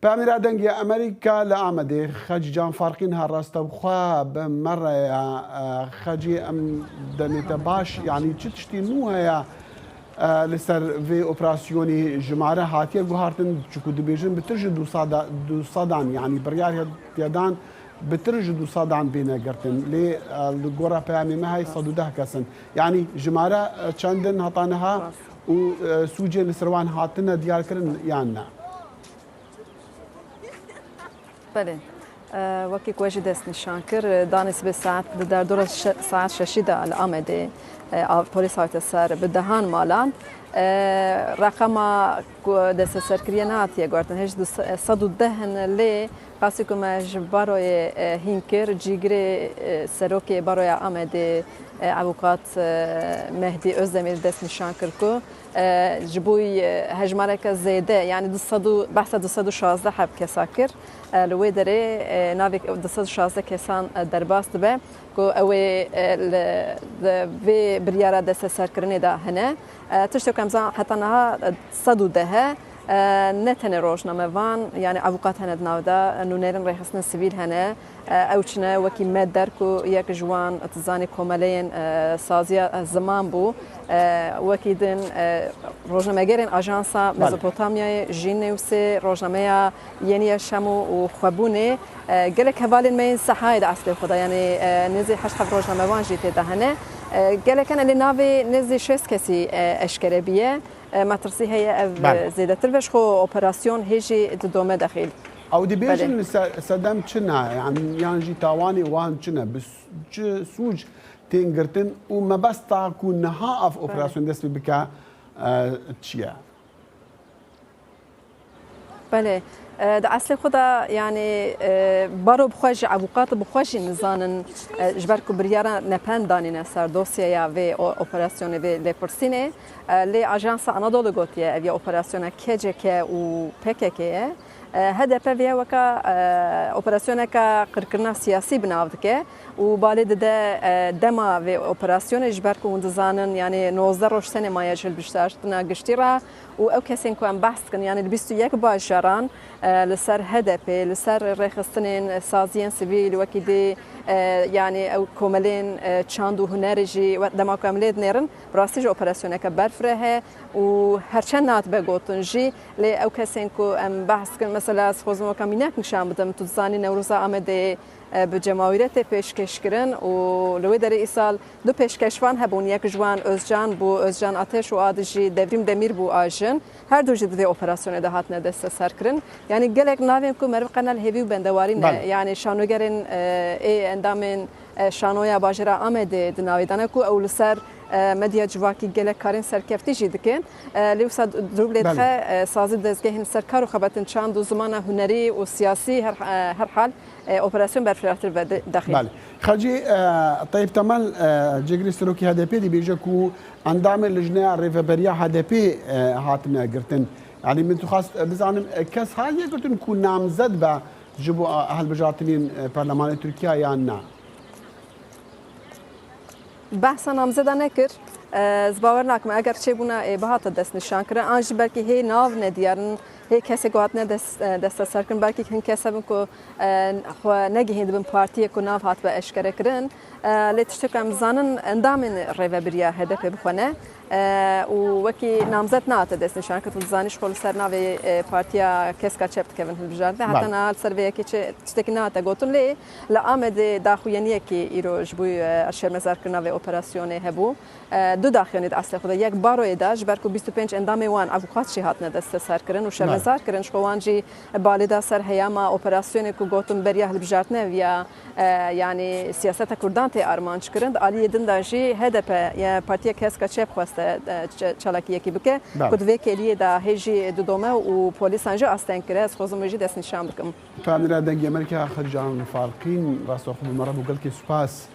باميرا دنگي أمريكا لآمده خج جان فارقين هالراستوخا بمرة خجي أم دنيتا باش يعني تشتي نوها يا لسر في اوبراسيوني جماعه هاتيه جوهارتن تشكو دبيجن بترجد دو صادان يعني بريار يدان بترجد دو صادان بينا قرتن لي الجورا بيامي ما هي صدوده كسن يعني جماعه تشاندن هطانها وسوجي لسروان هاتنا ديال كرن يانا بله وكي كواجي دست نشان كر دانس بالساعات در دور ساعات ششيدة الآمدة بوليس هاي السر بدهان مالان رقم دست سرکریانات یه گرتن هیچ صد دهن لی قاسی که ماج برای هینکر جیگر سروکی برای آمده عوقات مهدی أزدمير دست نشان کرد جبوی هجماره که زیده یعنی بحث 216 حب کساکر لوی داره ناوی 216 کسان درباست به که اوی بریاره دست سرکرنی ده هنه تشتو کمزان حتی نها 110 نتنه روشنامه وان يعني عوقات هند ناودا انه نيرن ريحسن سيفيل هنا اوچنا وكي مدر كو يك جوان تزاني كومالين سازيا زمان بو وكيدن روشنامه غيرن اجانسا ميزوبوتاميا جينيوسي روشنامه يني شامو وخبونه قالك هبالين مين صحايد اصل خدا يعني نزي حشف روشنامه وان جيت دهنه قالك انا اللي نافي نزي شيس كسي اشكربيه مترسي هي زيادة ترفش خو أوبراسيون هيجي دومة داخل أو دي بيجن سدام تشنا يعني جي تاواني وان تشنا بس سوج تنقرتن وما بس تكون نها في أوبراسيون دس بكا تشيا بله ده اصل خدا يعني بارو بخوش عبوقات بخوش نزانن جبركو بريارا نپندانين سر دوسيا في اوبراسيون في لپرسينه لي اجانس انادولو گوتيه في اوبراسيون كجك و بكك هدف فيها وكا اوبراسيون كا قركرنا سياسي بناودك وبالد ده دما في اوبراسيون جبركو ندزانن يعني 19 روش سنه ما يجل بشتاشتنا قشتيرا او كسين كون بحث كن يعني البستو يك باشران لسر هدف لسر رخصتنين سازيان سيفيل وكيدي يعني او كوملين تشاندو هنرجي دما كامليد نيرن براسيج اوبراسيون كبرفره وهرچن نات بگوتنجي لي او كسين كو ام بحث كن مثلا خوزمو كامينك نشان بدم تزاني نوروز آمده بجماویرت پیشکش کردن و لوی در ایسال دو پیشکشوان هبون یک جوان özcan بو özcan ateş و آدجی devrim demir بو آجن هر دو جد في operasyon ده هات ندست سر کردن يعني گلک ناویم کو مرو قنال هیوی بندوارین يعني شانوگرین ای اندامن شانویا باجرا آمده دناویدانه کو اول سر مدیا جواکی گله کارین سرکفتی جدکن لیوسا دروبل دخه سازی دزگهین سرکار و خبرتن چند و زمان هنری و سیاسی هر حال اوپراسیون برفراتر و داخل. بله. خاجی طيب تمام جگری سروکی هدپی دی بیجه کو اندام لجنه ریفبریا هدپی هاتنا گرتن يعني من تخص بزعم كاس هاي قلت نكون نامزد با جبوا اهل بجاتنين برلمان تركيا يا نا بحث نامزده نکر زباور نکم اگر چه بونه بهات دست نشان کرده آنج بلکه هی ناو ندیارن هی کسی گوات نه دست سر کن بلکه هن کسی بن کو خو نگهید بن پارتی کو ناو هات به اشکره کرن لتشتکم زانن اندامن ریوبریا هدف بخونه و وکی نامزد نات دست نشان کرد زانش خول سر ناو پارتیا کس کا چپت کردن بجارده حتی نال سر وی کی چتک نات گوتن لی لآمد داخوینی کی ایرو جبوی اشر مزار کنا و اپراسیون هبو دو داخوینی اصل خود یک بارو داش برکو 25 اندام وان افوقات شی هات ندست سر کردن و شر مزار کردن شوانجی بالدا سر هیاما اپراسیون کو گوتن بریا بجارتنه ویا يعني سياسة كردان تي أرمانش كرند علي يدن داجي هدف يا بارتيا كاسكا شيب خواسته چالاكيه كي بك كود فيك لي دا هيجي دودوما و بوليس انجا استن كراس خوزم جي دس نشان بكم فاميرا دنگي امريكا خرجان فارقين راسو خو مرة بقول كي سباس